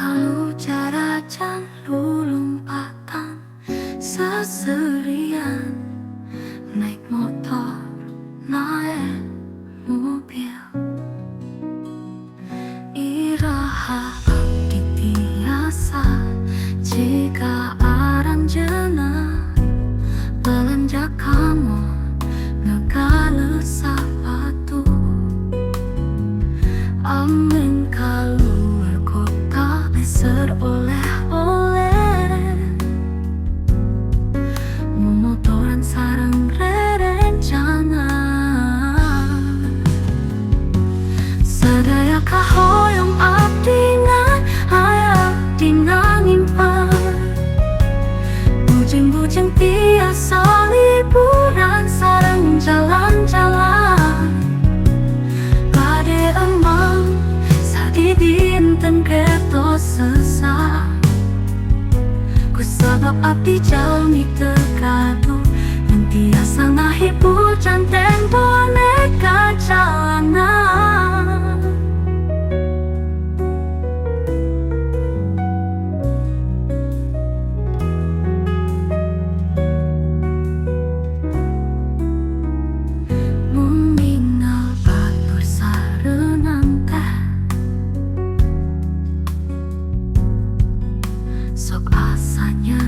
Kalau jalan lompatan seserian, naik motor, naik mobil, iraha abdi tiasa jika arang jenak belanja kamu negara sepatu. Amin keluar kota beser oleh-oleh, memotoran sarang rerencana. Sadaya kahoyong abdingan ayah dinang impan, bujeng-bujeng tiasa liburan sarang jalan-jalan. Kade emang sadidinten keto sesa, ku sebab abdi jalmi terkadu yang tiasa ngahibu janten boneka jalanan. Muminal batur sareunang teh, sok asanya